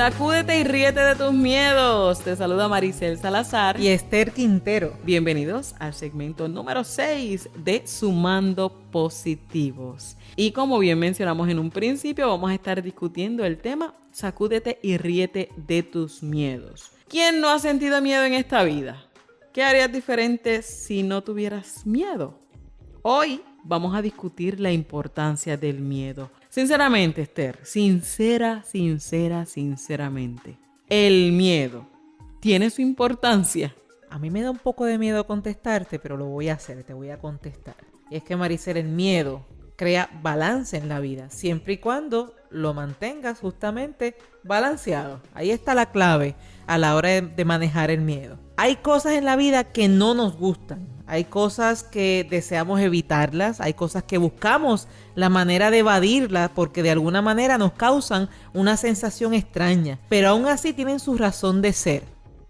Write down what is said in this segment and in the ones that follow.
Sacúdete y ríete de tus miedos. Te saluda Maricel Salazar y Esther Quintero. Bienvenidos al segmento número 6 de Sumando Positivos. Y como bien mencionamos en un principio, vamos a estar discutiendo el tema Sacúdete y ríete de tus miedos. ¿Quién no ha sentido miedo en esta vida? ¿Qué harías diferente si no tuvieras miedo? Hoy vamos a discutir la importancia del miedo. Sinceramente, Esther, sinceramente, ¿el miedo tiene su importancia? A mí me da un poco de miedo contestarte, pero lo voy a hacer, te voy a contestar. Y es que, Maricel, el miedo crea balance en la vida, siempre y cuando lo mantengas justamente balanceado. Ahí está la clave a la hora de manejar el miedo. Hay cosas en la vida que no nos gustan, hay cosas que deseamos evitarlas, hay cosas que buscamos la manera de evadirlas porque de alguna manera nos causan una sensación extraña, pero aún así tienen su razón de ser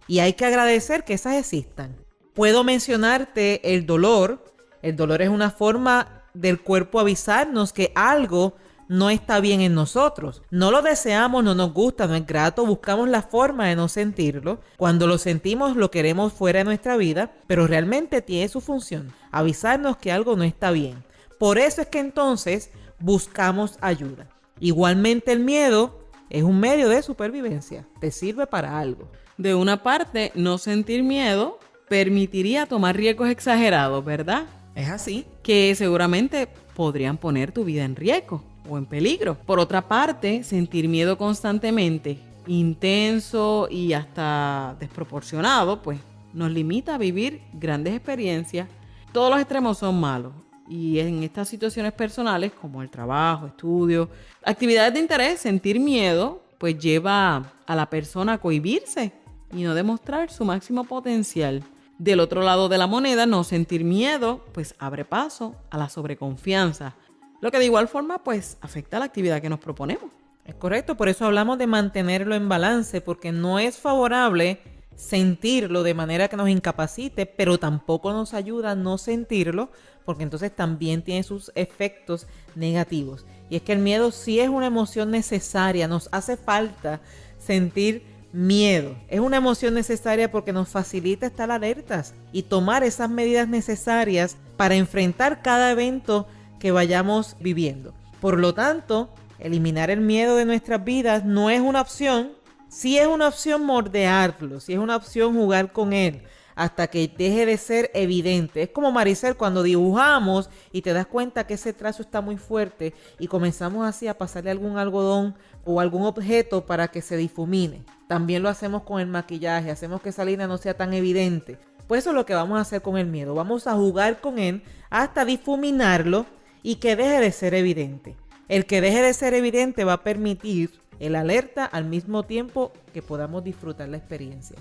y hay que agradecer que esas existan. Puedo mencionarte el dolor. El dolor es una forma del cuerpo avisarnos que algo no está bien en nosotros. No lo deseamos, no nos gusta, no es grato, buscamos la forma de no sentirlo. Cuando lo sentimos lo queremos fuera de nuestra vida, pero realmente tiene su función, avisarnos que algo no está bien. Por eso es que entonces buscamos ayuda. Igualmente el miedo es un medio de supervivencia, te sirve para algo. De una parte, no sentir miedo permitiría tomar riesgos exagerados, ¿verdad? Es así. Que seguramente podrían poner tu vida en riesgo o en peligro. Por otra parte, sentir miedo constantemente, intenso y hasta desproporcionado, pues nos limita a vivir grandes experiencias. Todos los extremos son malos y en estas situaciones personales como el trabajo, estudio, actividades de interés, sentir miedo pues lleva a la persona a cohibirse y no demostrar su máximo potencial. Del otro lado de la moneda, no sentir miedo pues abre paso a la sobreconfianza, lo que de igual forma pues afecta a la actividad que nos proponemos. Es correcto, por eso hablamos de mantenerlo en balance, porque no es favorable sentirlo de manera que nos incapacite, pero tampoco nos ayuda a no sentirlo, porque entonces también tiene sus efectos negativos. Y es que el miedo sí es una emoción necesaria, nos hace falta sentir miedo. Es una emoción necesaria porque nos facilita estar alertas y tomar esas medidas necesarias para enfrentar cada evento que vayamos viviendo. Por lo tanto, eliminar el miedo de nuestras vidas no es una opción. Sí es una opción moldearlo, sí es una opción jugar con él hasta que deje de ser evidente. Es como Maricel cuando dibujamos y te das cuenta que ese trazo está muy fuerte y comenzamos así a pasarle algún algodón o algún objeto para que se difumine. También lo hacemos con el maquillaje, hacemos que esa línea no sea tan evidente. Pues eso es lo que vamos a hacer con el miedo. Vamos a jugar con él hasta difuminarlo y que deje de ser evidente. El que deje de ser evidente va a permitir el alerta al mismo tiempo que podamos disfrutar la experiencia.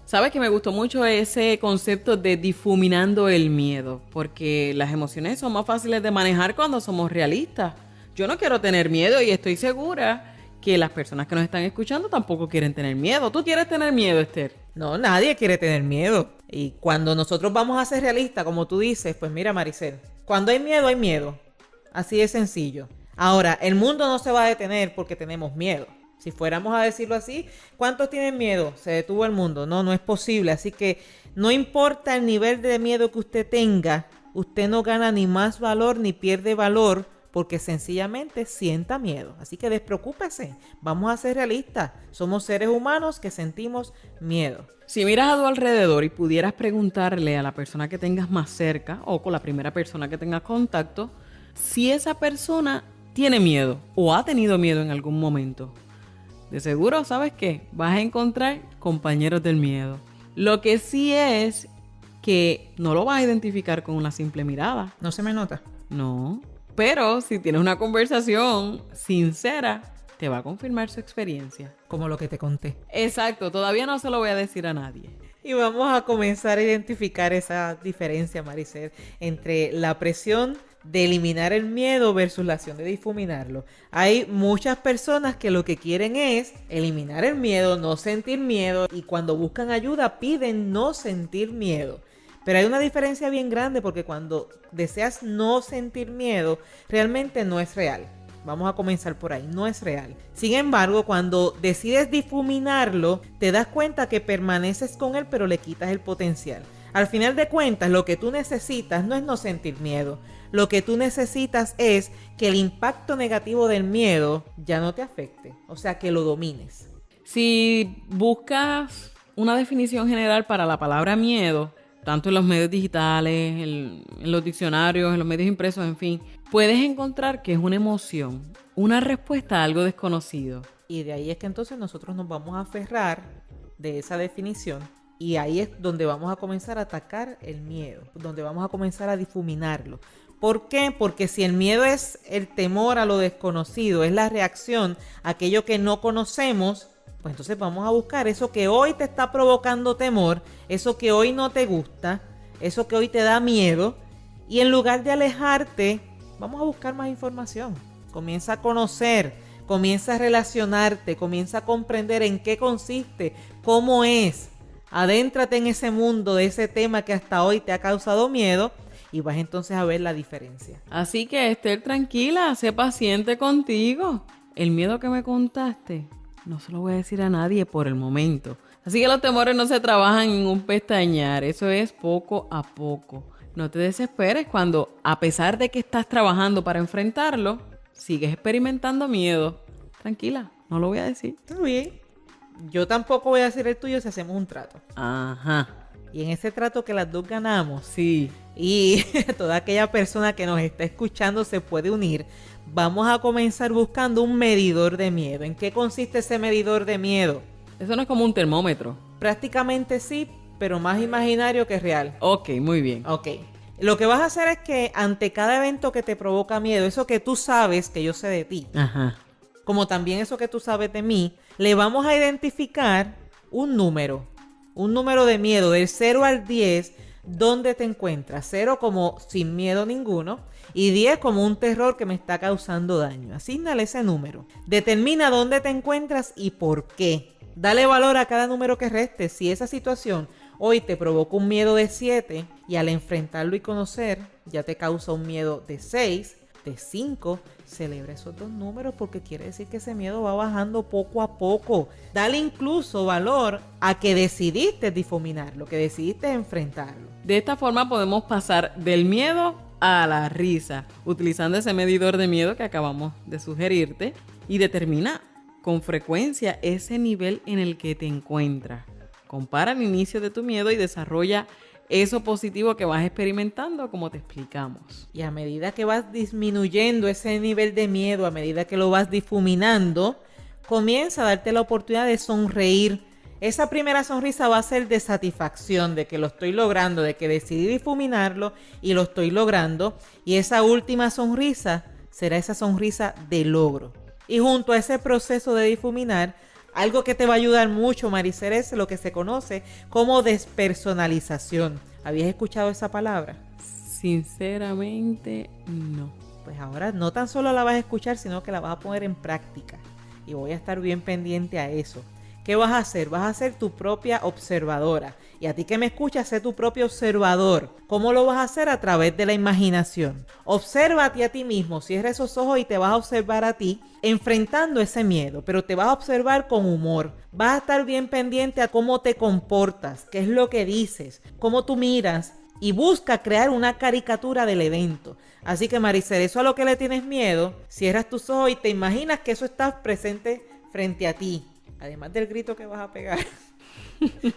Sabes que me gustó mucho ese concepto de difuminando el miedo, porque las emociones son más fáciles de manejar cuando somos realistas. Yo no quiero tener miedo y estoy segura que las personas que nos están escuchando tampoco quieren tener miedo. ¿Tú quieres tener miedo, Esther? No, nadie quiere tener miedo. Y cuando nosotros vamos a ser realistas, como tú dices, pues mira, Maricel, cuando hay miedo, hay miedo. Así de sencillo. Ahora, el mundo no se va a detener porque tenemos miedo. Si fuéramos a decirlo así, ¿cuántos tienen miedo? Se detuvo el mundo. No, no es posible. Así que no importa el nivel de miedo que usted tenga, usted no gana ni más valor ni pierde valor porque sencillamente sienta miedo. Así que despreocúpese. Vamos a ser realistas. Somos seres humanos que sentimos miedo. Si miras a tu alrededor y pudieras preguntarle a la persona que tengas más cerca o con la primera persona que tengas contacto, si esa persona tiene miedo o ha tenido miedo en algún momento, de seguro, ¿sabes qué? Vas a encontrar compañeros del miedo. Lo que sí es que no lo vas a identificar con una simple mirada. ¿No se me nota? No. Pero si tienes una conversación sincera, te va a confirmar su experiencia. Como lo que te conté. Exacto. Todavía no se lo voy a decir a nadie. Y vamos a comenzar a identificar esa diferencia, Maricel, entre la presión de eliminar el miedo versus la acción de difuminarlo. Hay muchas personas que lo que quieren es eliminar el miedo, no sentir miedo, y cuando buscan ayuda piden no sentir miedo. Pero hay una diferencia bien grande porque cuando deseas no sentir miedo, realmente no es real. Vamos a comenzar por ahí, no es real. Sin embargo, cuando decides difuminarlo, te das cuenta que permaneces con él, pero le quitas el potencial. Al final de cuentas, lo que tú necesitas no es no sentir miedo. Lo que tú necesitas es que el impacto negativo del miedo ya no te afecte. O sea, que lo domines. Si buscas una definición general para la palabra miedo, tanto en los medios digitales, en los diccionarios, en los medios impresos, en fin, puedes encontrar que es una emoción, una respuesta a algo desconocido. Y de ahí es que entonces nosotros nos vamos a aferrar de esa definición. Y ahí es donde vamos a comenzar a atacar el miedo, donde vamos a comenzar a difuminarlo. ¿Por qué? Porque si el miedo es el temor a lo desconocido, es la reacción a aquello que no conocemos, pues entonces vamos a buscar eso que hoy te está provocando temor, eso que hoy no te gusta, eso que hoy te da miedo, y en lugar de alejarte, vamos a buscar más información. Comienza a conocer, comienza a relacionarte, comienza a comprender en qué consiste, cómo es. Adéntrate en ese mundo de ese tema que hasta hoy te ha causado miedo y vas entonces a ver la diferencia. Así que Esther, tranquila, sé paciente contigo. El miedo que me contaste no se lo voy a decir a nadie por el momento. Así que los temores no se trabajan en un pestañear, eso es poco a poco. No te desesperes cuando, a pesar de que estás trabajando para enfrentarlo, sigues experimentando miedo. Tranquila, no lo voy a decir. Está bien. Yo tampoco voy a hacer el tuyo si hacemos un trato. Ajá. Y en ese trato que las dos ganamos, Sí. y toda aquella persona que nos está escuchando se puede unir, vamos a comenzar buscando un medidor de miedo. ¿En qué consiste ese medidor de miedo? Eso no es como un termómetro. Prácticamente sí, pero más imaginario que real. Ok, muy bien. Ok. Lo que vas a hacer es que ante cada evento que te provoca miedo, eso que tú sabes que yo sé de ti, Ajá. como también eso que tú sabes de mí, le vamos a identificar un número de miedo del 0 al 10, ¿dónde te encuentras? 0 como sin miedo ninguno y 10 como un terror que me está causando daño. Asígnale ese número. Determina dónde te encuentras y por qué. Dale valor a cada número que reste. Si esa situación hoy te provoca un miedo de 7 y al enfrentarlo y conocer ya te causa un miedo de 6, de 5, celebra esos dos números porque quiere decir que ese miedo va bajando poco a poco. Dale incluso valor a que decidiste difuminarlo, que decidiste enfrentarlo. De esta forma podemos pasar del miedo a la risa, utilizando ese medidor de miedo que acabamos de sugerirte y determina con frecuencia ese nivel en el que te encuentras. Compara el inicio de tu miedo y desarrolla eso positivo que vas experimentando, como te explicamos. Y a medida que vas disminuyendo ese nivel de miedo, a medida que lo vas difuminando, comienza a darte la oportunidad de sonreír. Esa primera sonrisa va a ser de satisfacción, de que lo estoy logrando, de que decidí difuminarlo y lo estoy logrando. Y esa última sonrisa será esa sonrisa de logro. Y junto a ese proceso de difuminar, algo que te va a ayudar mucho, Maricel, es lo que se conoce como despersonalización. ¿Habías escuchado esa palabra? Sinceramente, no. Pues ahora no tan solo la vas a escuchar, sino que la vas a poner en práctica. Y voy a estar bien pendiente a eso. ¿Qué vas a hacer? Vas a ser tu propia observadora. Y a ti que me escuchas, sé tu propio observador. ¿Cómo lo vas a hacer? A través de la imaginación. Obsérvate a ti mismo. Cierra esos ojos y te vas a observar a ti enfrentando ese miedo. Pero te vas a observar con humor. Vas a estar bien pendiente a cómo te comportas, qué es lo que dices, cómo tú miras. Y busca crear una caricatura del evento. Así que, Maricel, eso a lo que le tienes miedo, cierras tus ojos y te imaginas que eso está presente frente a ti. Además del grito que vas a pegar,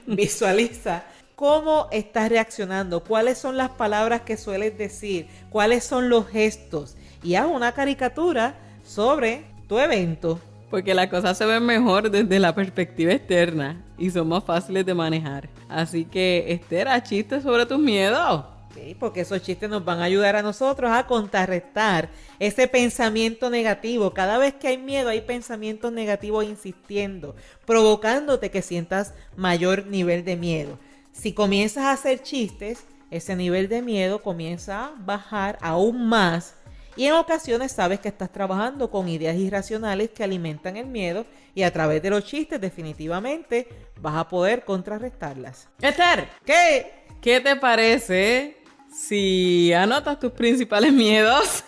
visualiza cómo estás reaccionando, cuáles son las palabras que sueles decir, cuáles son los gestos y haz una caricatura sobre tu evento. Porque las cosas se ven mejor desde la perspectiva externa y son más fáciles de manejar. Así que, Esther, haz chistes sobre tus miedos. Sí, porque esos chistes nos van a ayudar a nosotros a contrarrestar ese pensamiento negativo. Cada vez que hay miedo hay pensamientos negativos insistiendo, provocándote que sientas mayor nivel de miedo. Si comienzas a hacer chistes, ese nivel de miedo comienza a bajar aún más. Y en ocasiones sabes que estás trabajando con ideas irracionales que alimentan el miedo y a través de los chistes definitivamente vas a poder contrarrestarlas. Esther, ¿Qué? ¿qué te parece si anotas tus principales miedos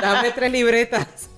Dame 3 libretas.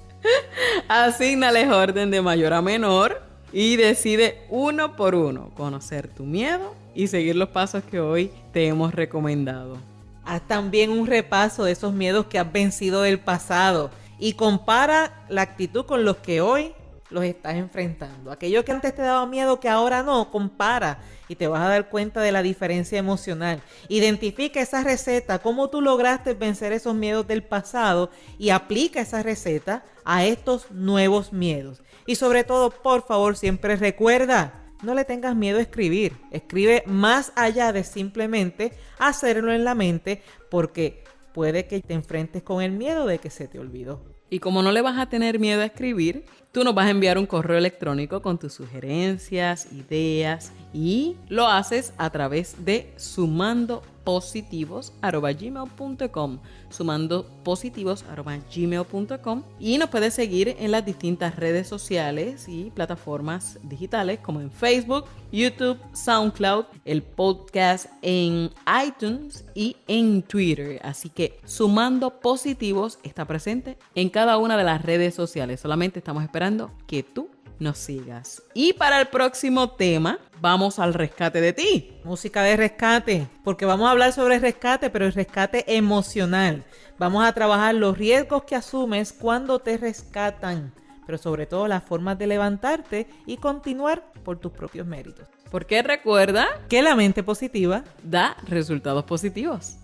Asígnales orden de mayor a menor y decide uno por uno conocer tu miedo y seguir los pasos que hoy te hemos recomendado. Haz también un repaso de esos miedos que has vencido del pasado y compara la actitud con los que hoy los estás enfrentando. Aquello que antes te daba miedo que ahora no, compara y te vas a dar cuenta de la diferencia emocional. Identifica esa receta, cómo tú lograste vencer esos miedos del pasado y aplica esa receta a estos nuevos miedos. Y sobre todo, por favor, siempre recuerda, no le tengas miedo a escribir. Escribe más allá de simplemente hacerlo en la mente, porque puede que te enfrentes con el miedo de que se te olvidó. Y como no le vas a tener miedo a escribir, tú nos vas a enviar un correo electrónico con tus sugerencias, ideas, y lo haces a través de sumandopositivos@gmail.com, sumandopositivos@gmail.com, y nos puedes seguir en las distintas redes sociales y plataformas digitales como en Facebook, YouTube, SoundCloud, el podcast en iTunes y en Twitter. Así que Sumando Positivos está presente en cada una de las redes sociales. Solamente estamos esperando que tú nos sigas. Y para el próximo tema, vamos al rescate de ti. Música de rescate, porque vamos a hablar sobre el rescate, pero el rescate emocional. Vamos a trabajar los riesgos que asumes cuando te rescatan, pero sobre todo las formas de levantarte y continuar por tus propios méritos. Porque recuerda Que la mente positiva da resultados positivos.